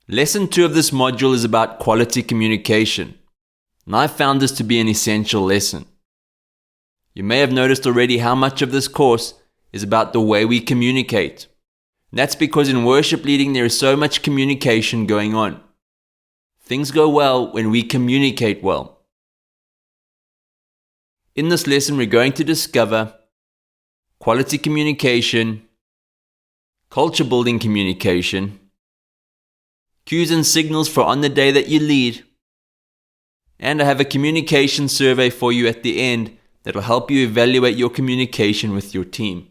Lesson 2 of this module is about quality communication, and I found this to be an essential lesson. You may have noticed already how much of this course is about the way we communicate. And that's because in worship leading there is so much communication going on. Things go well when we communicate well. In this lesson we're going to discover quality communication, culture building communication, cues and signals for on the day that you lead, and I have a communication survey for you at the end that will help you evaluate your communication with your team.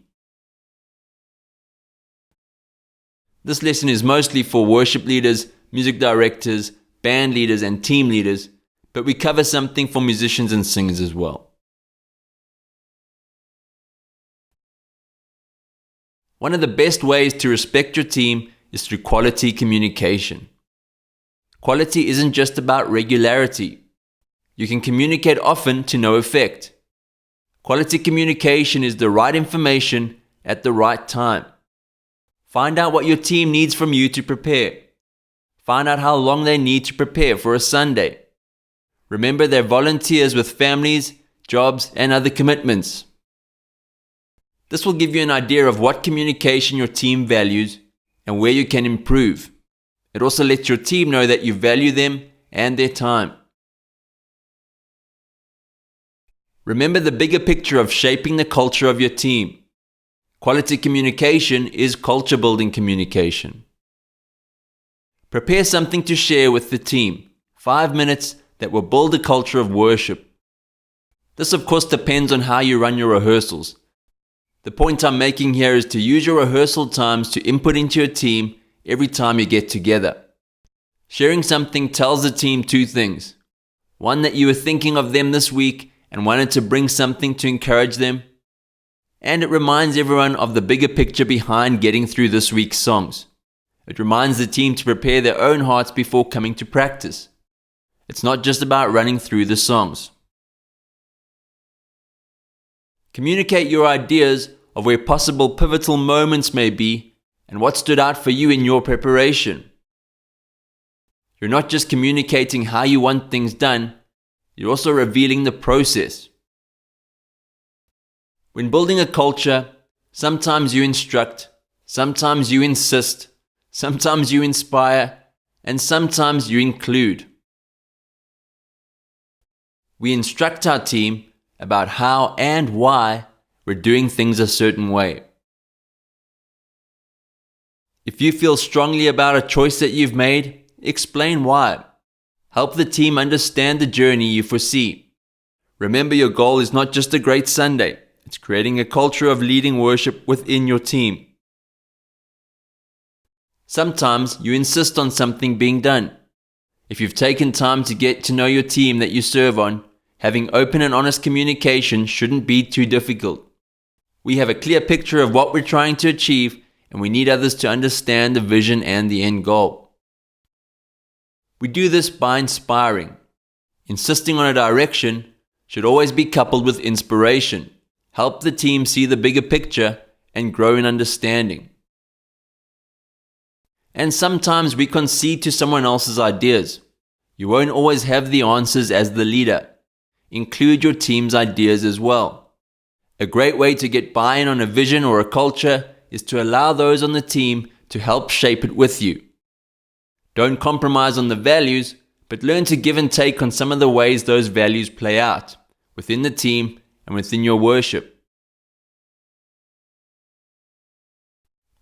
This lesson is mostly for worship leaders, music directors, band leaders, and team leaders, but we cover something for musicians and singers as well. One of the best ways to respect your team is through quality communication. Quality isn't just about regularity. You can communicate often to no effect. Quality communication is the right information at the right time. Find out what your team needs from you to prepare. Find out how long they need to prepare for a Sunday. Remember, they're volunteers with families, jobs, and other commitments. This will give you an idea of what communication your team values and where you can improve. It also lets your team know that you value them and their time. Remember the bigger picture of shaping the culture of your team. Quality communication is culture building communication. Prepare something to share with the team, 5 minutes that will build a culture of worship. This of course depends on how you run your rehearsals. The point I'm making here is to use your rehearsal times to input into your team every time you get together. Sharing something tells the team 2 things. One, that you were thinking of them this week and wanted to bring something to encourage them. And it reminds everyone of the bigger picture behind getting through this week's songs. It reminds the team to prepare their own hearts before coming to practice. It's not just about running through the songs. Communicate your ideas of where possible pivotal moments may be and what stood out for you in your preparation. You're not just communicating how you want things done, you're also revealing the process. When building a culture, sometimes you instruct, sometimes you insist, sometimes you inspire, and sometimes you include. We instruct our team about how and why we're doing things a certain way. If you feel strongly about a choice that you've made, explain why. Help the team understand the journey you foresee. Remember, your goal is not just a great Sunday, it's creating a culture of leading worship within your team. Sometimes you insist on something being done. If you've taken time to get to know your team that you serve on, having open and honest communication shouldn't be too difficult. We have a clear picture of what we're trying to achieve, and we need others to understand the vision and the end goal. We do this by inspiring. Insisting on a direction should always be coupled with inspiration. Help the team see the bigger picture and grow in understanding. And sometimes we concede to someone else's ideas. You won't always have the answers as the leader. Include your team's ideas as well. A great way to get buy-in on a vision or a culture is to allow those on the team to help shape it with you. Don't compromise on the values, but learn to give and take on some of the ways those values play out within the team and within your worship.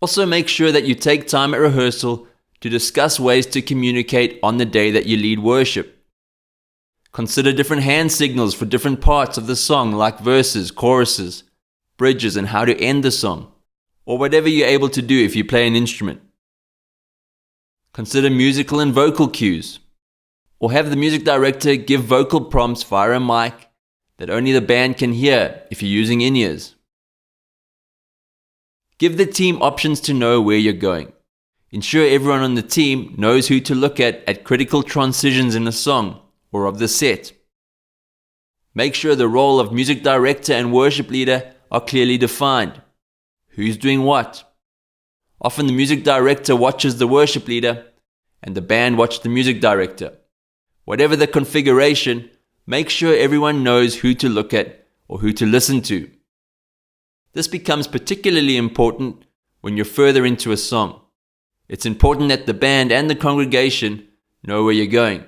Also, make sure that you take time at rehearsal to discuss ways to communicate on the day that you lead worship. Consider different hand signals for different parts of the song, like verses, choruses, bridges, and how to end the song, or whatever you're able to do if you play an instrument. Consider musical and vocal cues, or have the music director give vocal prompts via a mic that only the band can hear if you're using in-ears. Give the team options to know where you're going. Ensure everyone on the team knows who to look at critical transitions in a song or of the set. Make sure the role of music director and worship leader are clearly defined. Who's doing what? Often the music director watches the worship leader and the band watch the music director. Whatever the configuration, make sure everyone knows who to look at or who to listen to. This becomes particularly important when you're further into a song. It's important that the band and the congregation know where you're going.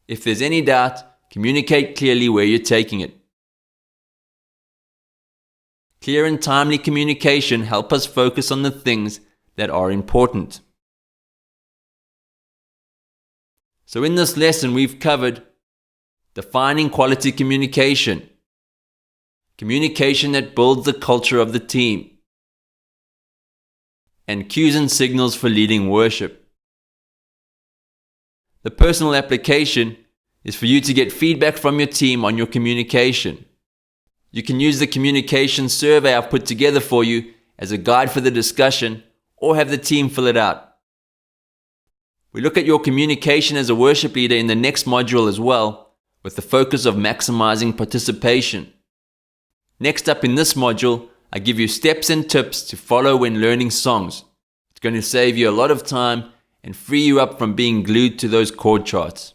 If there's any doubt, communicate clearly where you're taking it. Clear and timely communication help us focus on the things that are important. So in this lesson, we've covered defining quality communication, communication that builds the culture of the team, and cues and signals for leading worship. The personal application is for you to get feedback from your team on your communication. You can use the communication survey I've put together for you as a guide for the discussion, or have the team fill it out. We look at your communication as a worship leader in the next module as well, with the focus of maximizing participation. Next up in this module, I give you steps and tips to follow when learning songs. It's going to save you a lot of time and free you up from being glued to those chord charts.